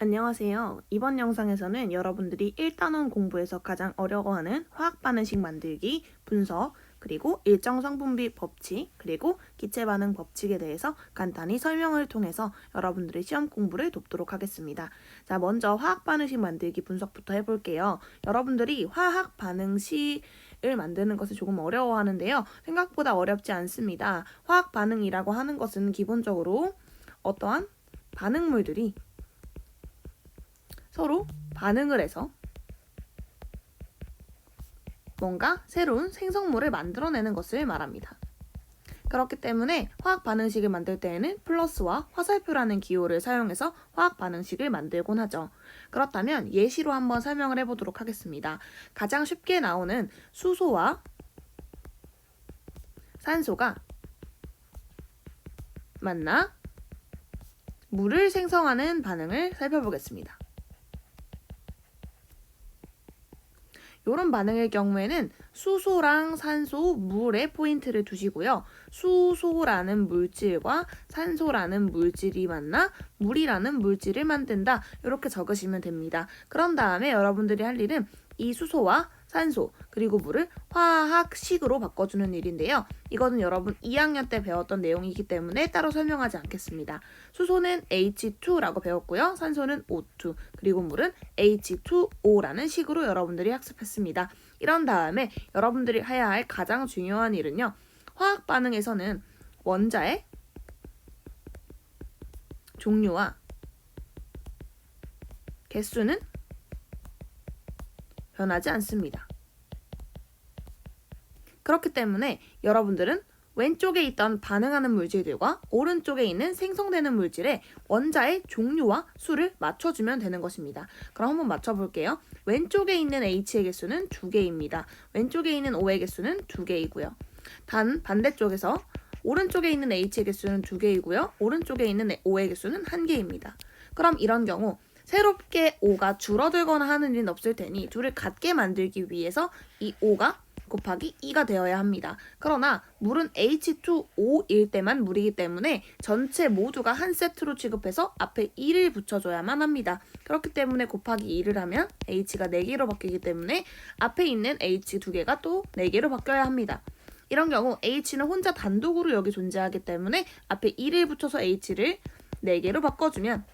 안녕하세요. 이번 영상에서는 여러분들이 1단원 공부에서 가장 어려워하는 화학 반응식 만들기, 분석, 그리고 일정 성분비 법칙, 그리고 기체 반응 법칙에 대해서 간단히 설명을 통해서 여러분들의 시험 공부를 돕도록 하겠습니다. 자, 먼저 화학 반응식 만들기 분석부터 해볼게요. 여러분들이 화학 반응식을 만드는 것을 조금 어려워하는데요. 생각보다 어렵지 않습니다. 화학 반응이라고 하는 것은 기본적으로 어떠한 반응물들이 서로 반응을 해서 뭔가 새로운 생성물을 만들어내는 것을 말합니다. 그렇기 때문에 화학 반응식을 만들 때에는 플러스와 화살표라는 기호를 사용해서 화학 반응식을 만들곤 하죠. 그렇다면 예시로 한번 설명을 해보도록 하겠습니다. 가장 쉽게 나오는 수소와 산소가 만나 물을 생성하는 반응을 살펴보겠습니다. 이런 반응의 경우에는 수소랑 산소, 물에 포인트를 두시고요. 수소라는 물질과 산소라는 물질이 만나 물이라는 물질을 만든다. 이렇게 적으시면 됩니다. 그런 다음에 여러분들이 할 일은 이 수소와 산소 그리고 물을 화학식으로 바꿔주는 일인데요. 이거는 여러분 2학년 때 배웠던 내용이기 때문에 따로 설명하지 않겠습니다. 수소는 H2라고 배웠고요. 산소는 O2 그리고 물은 H2O라는 식으로 여러분들이 학습했습니다. 이런 다음에 여러분들이 해야 할 가장 중요한 일은요. 화학 반응에서는 원자의 종류와 개수는 변하지 않습니다. 그렇기 때문에 여러분들은 왼쪽에 있던 반응하는 물질들과 오른쪽에 있는 생성되는 물질의 원자의 종류와 수를 맞춰주면 되는 것입니다. 그럼 한번 맞춰볼게요. 왼쪽에 있는 H의 개수는 2개입니다. 왼쪽에 있는 O의 개수는 2개이고요. 단 반대쪽에서 오른쪽에 있는 H의 개수는 2개이고요. 오른쪽에 있는 O의 개수는 1개입니다. 그럼 이런 경우 새롭게 O가 줄어들거나 하는 일은 없을 테니 둘을 같게 만들기 위해서 이 O가 곱하기 2가 되어야 합니다. 그러나 물은 H2O일 때만 물이기 때문에 전체 모두가 한 세트로 취급해서 앞에 2를 붙여줘야만 합니다. 그렇기 때문에 곱하기 2를 하면 H가 4개로 바뀌기 때문에 앞에 있는 H 2개가 또 4개로 바뀌어야 합니다. 이런 경우 H는 혼자 단독으로 여기 존재하기 때문에 앞에 2를 붙여서 H를 4개로 바꿔주면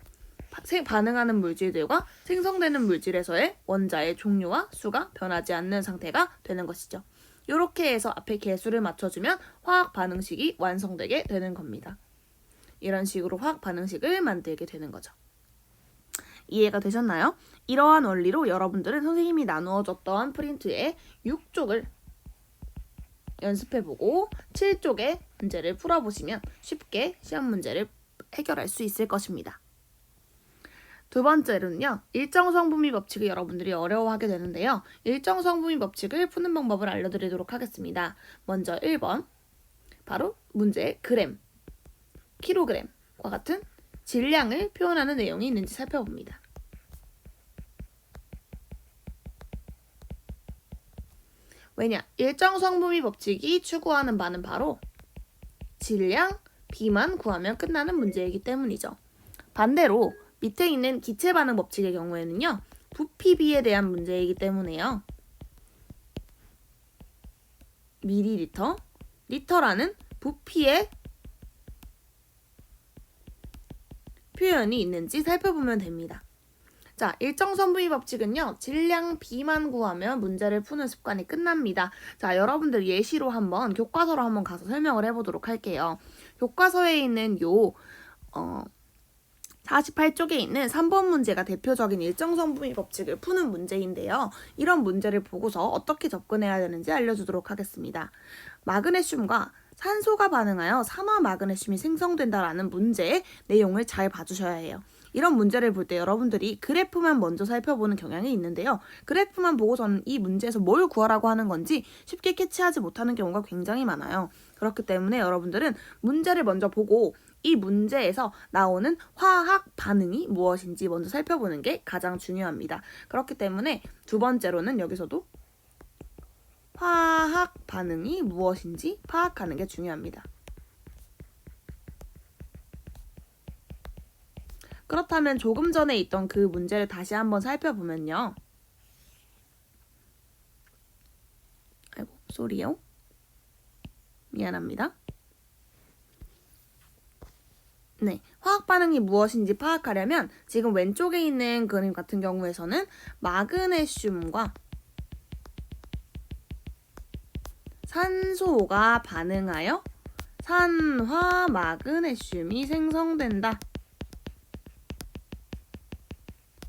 반응하는 물질들과 생성되는 물질에서의 원자의 종류와 수가 변하지 않는 상태가 되는 것이죠. 이렇게 해서 앞에 개수를 맞춰주면 화학 반응식이 완성되게 되는 겁니다. 이런 식으로 화학 반응식을 만들게 되는 거죠. 이해가 되셨나요? 이러한 원리로 여러분들은 선생님이 나누어줬던 프린트에 6쪽을 연습해보고 7쪽의 문제를 풀어보시면 쉽게 시험 문제를 해결할 수 있을 것입니다. 두 번째로는요. 일정 성분비 법칙을 여러분들이 어려워하게 되는데요. 일정 성분비 법칙을 푸는 방법을 알려드리도록 하겠습니다. 먼저 1번 바로 문제의 그램, 킬로그램과 같은 질량을 표현하는 내용이 있는지 살펴봅니다. 왜냐? 일정 성분비 법칙이 추구하는 바는 바로 질량, 비만 구하면 끝나는 문제이기 때문이죠. 반대로 밑에 있는 기체 반응 법칙의 경우에는요. 부피비에 대한 문제이기 때문에요. 밀리리터, 리터라는 부피의 표현이 있는지 살펴보면 됩니다. 자, 일정 성분비 법칙은요. 질량 비만 구하면 문제를 푸는 습관이 끝납니다. 자, 여러분들 예시로 한번 교과서로 한번 가서 설명을 해보도록 할게요. 교과서에 있는 48쪽에 있는 3번 문제가 대표적인 일정 성분비 법칙을 푸는 문제인데요. 이런 문제를 보고서 어떻게 접근해야 되는지 알려주도록 하겠습니다. 마그네슘과 산소가 반응하여 산화 마그네슘이 생성된다라는 문제의 내용을 잘 봐주셔야 해요. 이런 문제를 볼 때 여러분들이 그래프만 먼저 살펴보는 경향이 있는데요. 그래프만 보고서는 이 문제에서 뭘 구하라고 하는 건지 쉽게 캐치하지 못하는 경우가 굉장히 많아요. 그렇기 때문에 여러분들은 문제를 먼저 보고 이 문제에서 나오는 화학 반응이 무엇인지 먼저 살펴보는 게 가장 중요합니다. 그렇기 때문에 두 번째로는 여기서도 화학 반응이 무엇인지 파악하는 게 중요합니다. 그렇다면 조금 전에 있던 그 문제를 다시 한번 살펴보면요. 아이고, 쏘리요. 미안합니다. 네, 화학 반응이 무엇인지 파악하려면 지금 왼쪽에 있는 그림 같은 경우에서는 마그네슘과 산소가 반응하여 산화 마그네슘이 생성된다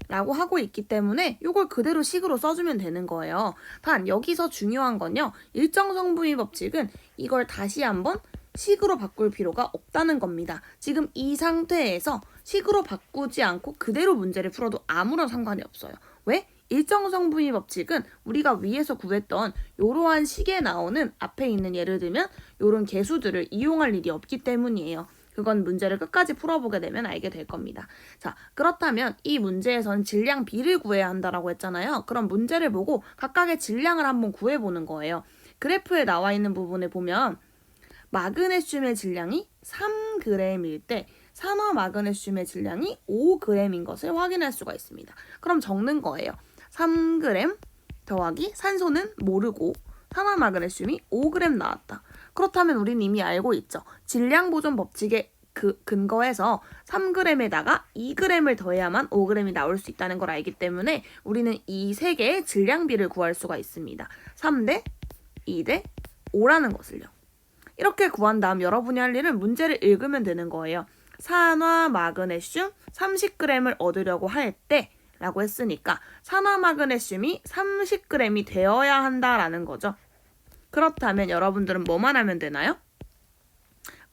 라고 하고 있기 때문에 이걸 그대로 식으로 써주면 되는 거예요. 단 여기서 중요한 건요. 일정 성분의 법칙은 이걸 다시 한번 식으로 바꿀 필요가 없다는 겁니다. 지금 이 상태에서 식으로 바꾸지 않고 그대로 문제를 풀어도 아무런 상관이 없어요. 왜? 일정 성분의 법칙은 우리가 위에서 구했던 이러한 식에 나오는 앞에 있는 예를 들면 이런 개수들을 이용할 일이 없기 때문이에요. 그건 문제를 끝까지 풀어보게 되면 알게 될 겁니다. 자, 그렇다면 이 문제에선 질량 B를 구해야 한다라고 했잖아요. 그럼 문제를 보고 각각의 질량을 한번 구해보는 거예요. 그래프에 나와 있는 부분을 보면 마그네슘의 질량이 3g일 때 산화 마그네슘의 질량이 5g인 것을 확인할 수가 있습니다. 그럼 적는 거예요. 3g 더하기 산소는 모르고 산화 마그네슘이 5g 나왔다. 그렇다면 우리는 이미 알고 있죠. 질량 보존 법칙에 근거해서 3g에다가 2g을 더해야만 5g이 나올 수 있다는 걸 알기 때문에 우리는 이 세 개의 질량비를 구할 수가 있습니다. 3대 2대 5라는 것을요. 이렇게 구한 다음 여러분이 할 일은 문제를 읽으면 되는 거예요. 산화 마그네슘 30g을 얻으려고 할 때 라고 했으니까 산화 마그네슘이 30g이 되어야 한다라는 거죠. 그렇다면 여러분들은 뭐만 하면 되나요?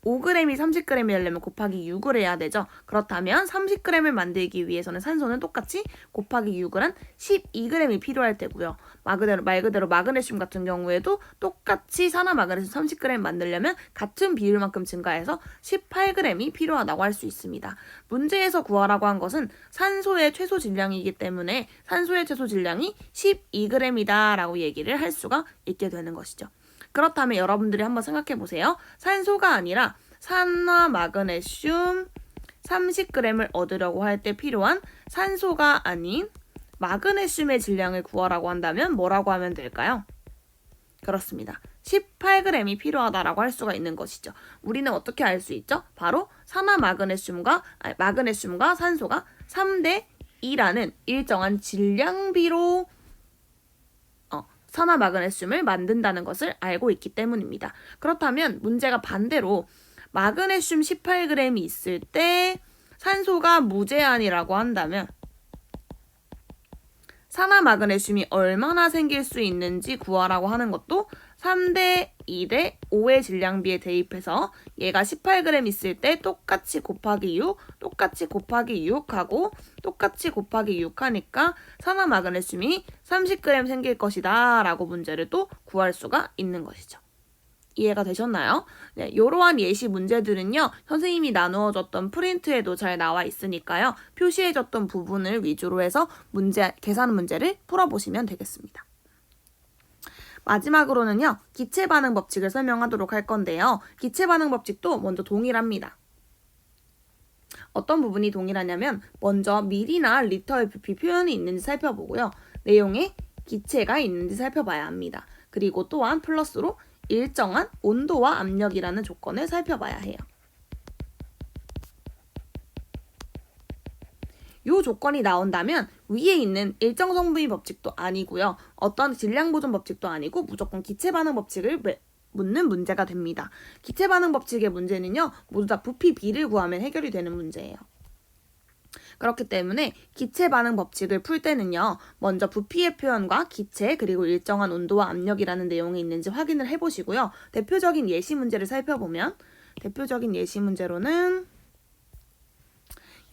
5g이 30g이려면 곱하기 6을 해야 되죠. 그렇다면 30g을 만들기 위해서는 산소는 똑같이 곱하기 6을 한 12g이 필요할 테고요. 말 그대로 마그네슘 같은 경우에도 똑같이 산화 마그네슘 30g 만들려면 같은 비율만큼 증가해서 18g이 필요하다고 할 수 있습니다. 문제에서 구하라고 한 것은 산소의 최소 질량이기 때문에 산소의 최소 질량이 12g이다 라고 얘기를 할 수가 있게 되는 것이죠. 그렇다면 여러분들이 한번 생각해 보세요. 산소가 아니라 산화 마그네슘 30g을 얻으려고 할 때 필요한 산소가 아닌 마그네슘의 질량을 구하라고 한다면 뭐라고 하면 될까요? 그렇습니다. 18g이 필요하다라고 할 수가 있는 것이죠. 우리는 어떻게 알 수 있죠? 바로 산화 마그네슘과 산소가 3대 2라는 일정한 질량비로 산화 마그네슘을 만든다는 것을 알고 있기 때문입니다. 그렇다면 문제가 반대로 마그네슘 18g이 있을 때 산소가 무제한이라고 한다면 산화 마그네슘이 얼마나 생길 수 있는지 구하라고 하는 것도 3대 2대 5의 질량비에 대입해서 얘가 18g 있을 때 똑같이 곱하기 6, 똑같이 곱하기 6하고 똑같이 곱하기 6 하니까 산화 마그네슘이 30g 생길 것이다 라고 문제를 또 구할 수가 있는 것이죠. 이해가 되셨나요? 네, 이러한 예시 문제들은요. 선생님이 나누어줬던 프린트에도 잘 나와 있으니까요. 표시해줬던 부분을 위주로 해서 계산 문제를 풀어보시면 되겠습니다. 마지막으로는요. 기체 반응 법칙을 설명하도록 할 건데요. 기체 반응 법칙도 먼저 동일합니다. 어떤 부분이 동일하냐면 먼저 밀이나 리터의 부피 표현이 있는지 살펴보고요. 내용에 기체가 있는지 살펴봐야 합니다. 그리고 또한 플러스로 일정한 온도와 압력이라는 조건을 살펴봐야 해요. 이 조건이 나온다면 위에 있는 일정 성분의 법칙도 아니고요. 어떤 질량 보존 법칙도 아니고 무조건 기체 반응 법칙을 묻는 문제가 됩니다. 기체 반응 법칙의 문제는요. 모두 다 부피 B를 구하면 해결이 되는 문제예요. 그렇기 때문에 기체 반응 법칙을 풀 때는요. 먼저 부피의 표현과 기체 그리고 일정한 온도와 압력이라는 내용이 있는지 확인을 해보시고요. 대표적인 예시 문제를 살펴보면 대표적인 예시 문제로는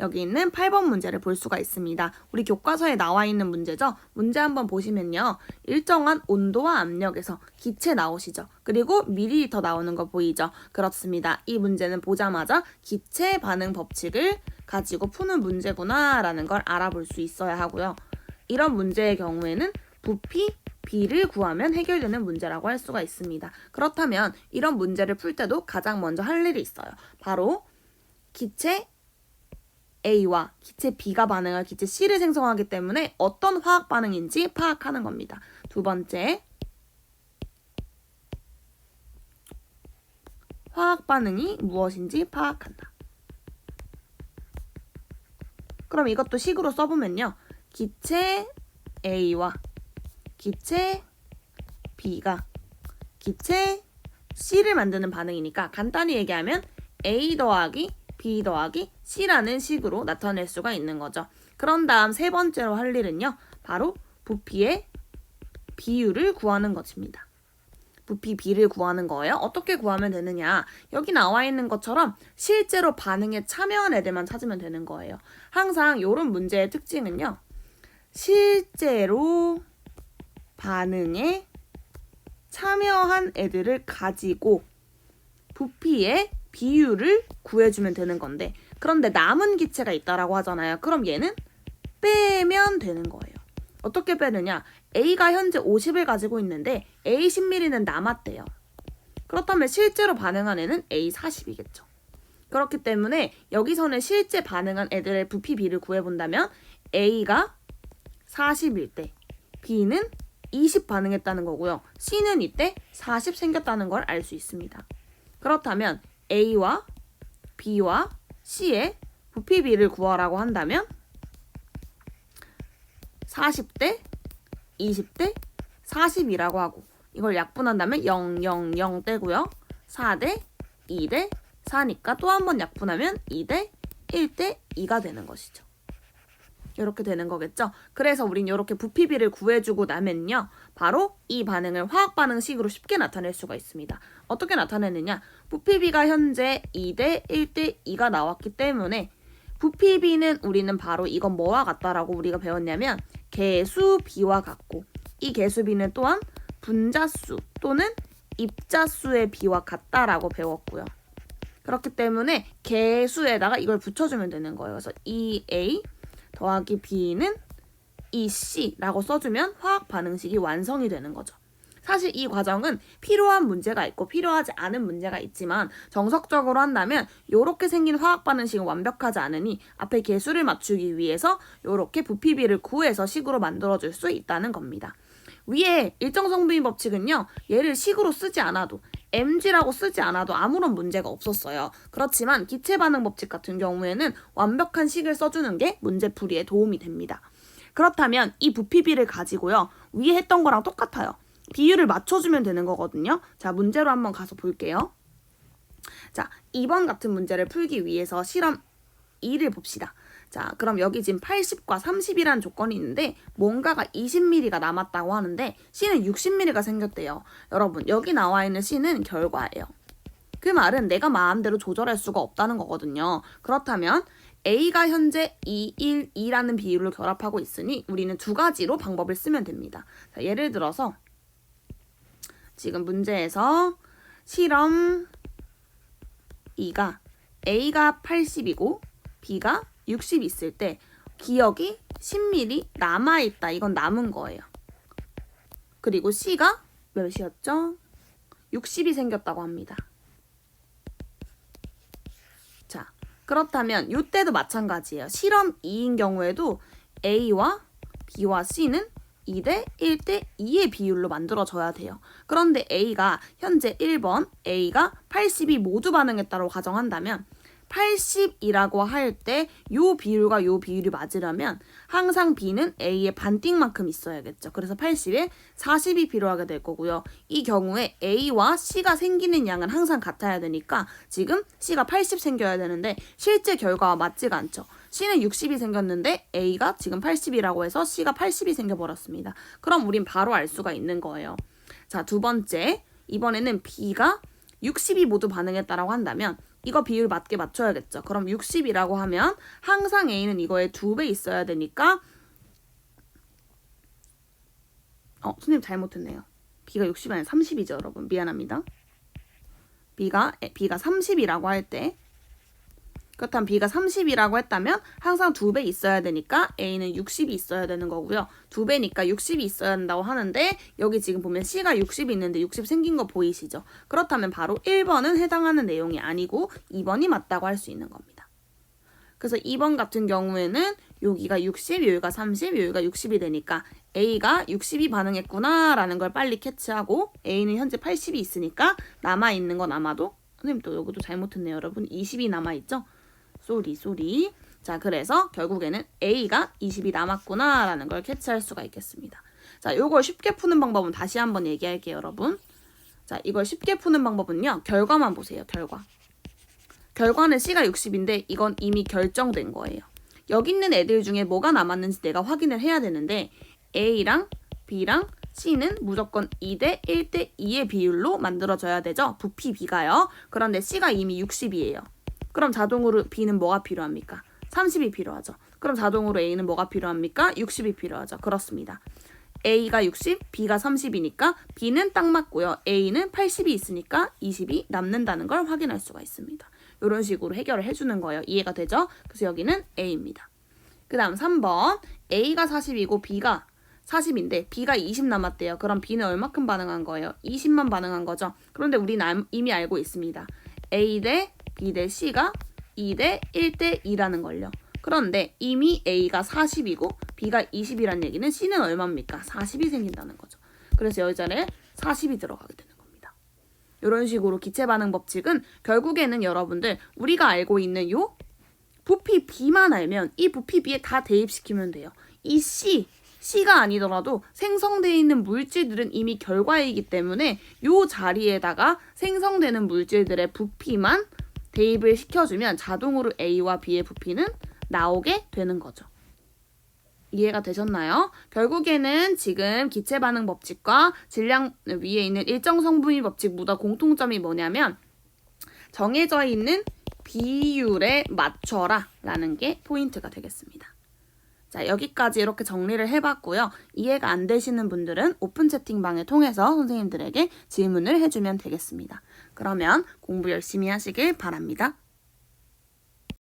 여기 있는 8번 문제를 볼 수가 있습니다. 우리 교과서에 나와 있는 문제죠. 문제 한번 보시면요. 일정한 온도와 압력에서 기체 나오시죠. 그리고 밀리리터 나오는 거 보이죠. 그렇습니다. 이 문제는 보자마자 기체 반응 법칙을 가지고 푸는 문제구나 라는 걸 알아볼 수 있어야 하고요. 이런 문제의 경우에는 부피 B를 구하면 해결되는 문제라고 할 수가 있습니다. 그렇다면 이런 문제를 풀 때도 가장 먼저 할 일이 있어요. 바로 기체 A와 기체 B가 반응할 기체 C를 생성하기 때문에 어떤 화학 반응인지 파악하는 겁니다. 두 번째, 화학 반응이 무엇인지 파악한다. 그럼 이것도 식으로 써보면요. 기체 A와 기체 B가 기체 C를 만드는 반응이니까 간단히 얘기하면 A 더하기 B 더하기 C라는 식으로 나타낼 수가 있는 거죠. 그런 다음 세 번째로 할 일은요. 바로 부피의 비율을 구하는 것입니다. 부피 B를 구하는 거예요. 어떻게 구하면 되느냐. 여기 나와 있는 것처럼 실제로 반응에 참여한 애들만 찾으면 되는 거예요. 항상 이런 문제의 특징은요. 실제로 반응에 참여한 애들을 가지고 부피의 비율을 구해주면 되는 건데 그런데 남은 기체가 있다라고 하잖아요. 그럼 얘는 빼면 되는 거예요. 어떻게 빼느냐? A가 현재 50을 가지고 있는데 A 10ml는 남았대요. 그렇다면 실제로 반응한 애는 A 40이겠죠. 그렇기 때문에 여기서는 실제 반응한 애들의 부피 B를 구해본다면 A가 40일 때 B는 20 반응했다는 거고요. C는 이때 40 생겼다는 걸 알 수 있습니다. 그렇다면 A와 B와 C의 부피 B를 구하라고 한다면 40대 20대 40이라고 하고 이걸 약분한다면 0, 0, 0 떼고요. 4대 2대 4니까 또 한 번 약분하면 2대 1대 2가 되는 것이죠. 이렇게 되는 거겠죠. 그래서 우린 이렇게 부피비를 구해주고 나면요. 바로 이 반응을 화학 반응식으로 쉽게 나타낼 수가 있습니다. 어떻게 나타내느냐. 부피비가 현재 2대 1대 2가 나왔기 때문에 부피비는 우리는 바로 이건 뭐와 같다라고 우리가 배웠냐면 개수비와 같고 이 개수비는 또한 분자수 또는 입자수의 비와 같다라고 배웠고요. 그렇기 때문에 개수에다가 이걸 붙여주면 되는 거예요. 그래서 2A 더하기 B는 2C라고 써주면 화학 반응식이 완성이 되는 거죠. 사실 이 과정은 필요한 문제가 있고 필요하지 않은 문제가 있지만 정석적으로 한다면 이렇게 생긴 화학 반응식은 완벽하지 않으니 앞에 개수를 맞추기 위해서 이렇게 부피비를 구해서 식으로 만들어줄 수 있다는 겁니다. 위에 일정성빈 법칙은요. 얘를 식으로 쓰지 않아도 mg라고 쓰지 않아도 아무런 문제가 없었어요. 그렇지만 기체 반응 법칙 같은 경우에는 완벽한 식을 써주는 게 문제 풀이에 도움이 됩니다. 그렇다면 이 부피비를 가지고요. 위에 했던 거랑 똑같아요. 비율을 맞춰주면 되는 거거든요. 자, 문제로 한번 가서 볼게요. 자, 2번 같은 문제를 풀기 위해서 실험 2를 봅시다. 자, 그럼 여기 지금 80과 30이라는 조건이 있는데 뭔가가 20ml가 남았다고 하는데 C는 60ml가 생겼대요. 여러분, 여기 나와 있는 C는 결과예요. 그 말은 내가 마음대로 조절할 수가 없다는 거거든요. 그렇다면 A가 현재 2, 1, 2라는 비율을 결합하고 있으니 우리는 두 가지로 방법을 쓰면 됩니다. 자, 예를 들어서 지금 문제에서 실험 2가 A가 80이고 B가 60 있을 때 기억이 10ml 남아있다. 이건 남은 거예요. 그리고 C가 몇이었죠? 60이 생겼다고 합니다. 자, 그렇다면 이때도 마찬가지예요. 실험 2인 경우에도 A와 B와 C는 2대 1대 2의 비율로 만들어져야 돼요. 그런데 A가 현재 1번 A가 80이 모두 반응했다고 가정한다면 80이라고 할 때 요 비율과 요 비율이 맞으려면 항상 B는 A의 반띵만큼 있어야겠죠. 그래서 80에 40이 필요하게 될 거고요. 이 경우에 A와 C가 생기는 양은 항상 같아야 되니까 지금 C가 80 생겨야 되는데 실제 결과와 맞지가 않죠. C는 60이 생겼는데 A가 지금 80이라고 해서 C가 80이 생겨버렸습니다. 그럼 우린 바로 알 수가 있는 거예요. 자, 두 번째. 이번에는 B가 60이 모두 반응했다라고 한다면 이거 비율 맞게 맞춰야겠죠. 그럼 60이라고 하면 항상 A는 이거의 2배 있어야 되니까 선생님 잘못했네요. B가 60이 아니라 30이죠, 여러분. 미안합니다. B가 30이라고 할 때 그렇다면 B가 30이라고 했다면 항상 2배 있어야 되니까 A는 60이 있어야 되는 거고요. 2배니까 60이 있어야 한다고 하는데 여기 지금 보면 C가 60이 있는데 60 생긴 거 보이시죠? 그렇다면 바로 1번은 해당하는 내용이 아니고 2번이 맞다고 할 수 있는 겁니다. 그래서 2번 같은 경우에는 여기가 60, 여기가 30, 여기가 60이 되니까 A가 60이 반응했구나 라는 걸 빨리 캐치하고 A는 현재 80이 있으니까 남아있는 건 아마도 선생님 또 여기도 잘못했네요 여러분. 20이 남아있죠? 쏘리. 자, 그래서 결국에는 A가 20이 남았구나 라는 걸 캐치할 수가 있겠습니다. 자, 요걸 쉽게 푸는 방법은 다시 한번 얘기할게요 여러분. 자, 이걸 쉽게 푸는 방법은요. 결과만 보세요. 결과는 C가 60인데 이건 이미 결정된 거예요. 여기 있는 애들 중에 뭐가 남았는지 내가 확인을 해야 되는데 A랑 B랑 C는 무조건 2대 1대 2의 비율로 만들어져야 되죠. 부피 B가요. 그런데 C가 이미 60이에요. 그럼 자동으로 B는 뭐가 필요합니까? 30이 필요하죠. 그럼 자동으로 A는 뭐가 필요합니까? 60이 필요하죠. 그렇습니다. A가 60, B가 30이니까 B는 딱 맞고요. A는 80이 있으니까 20이 남는다는 걸 확인할 수가 있습니다. 이런 식으로 해결을 해주는 거예요. 이해가 되죠? 그래서 여기는 A입니다. 그 다음 3번 A가 40이고 B가 40인데 B가 20 남았대요. 그럼 B는 얼마큼 반응한 거예요? 20만 반응한 거죠. 그런데 우리는 이미 알고 있습니다. A 대 B 대 C가 2대 1대 2라는 걸요. 그런데 이미 A가 40이고 B가 20이란 얘기는 C는 얼마입니까? 40이 생긴다는 거죠. 그래서 여기 자리에 40이 들어가게 되는 겁니다. 이런 식으로 기체 반응 법칙은 결국에는 여러분들 우리가 알고 있는 요 부피 B만 알면 이 부피 B에 다 대입시키면 돼요. 이 C가 아니더라도 생성되어 있는 물질들은 이미 결과이기 때문에 요 자리에다가 생성되는 물질들의 부피만 대입을 시켜주면 자동으로 A와 B의 부피는 나오게 되는 거죠. 이해가 되셨나요? 결국에는 지금 기체 반응 법칙과 질량 위에 있는 일정 성분비 법칙보다 공통점이 뭐냐면 정해져 있는 비율에 맞춰라 라는 게 포인트가 되겠습니다. 자, 여기까지 이렇게 정리를 해봤고요. 이해가 안 되시는 분들은 오픈 채팅방을 통해서 선생님들에게 질문을 해주면 되겠습니다. 그러면 공부 열심히 하시길 바랍니다.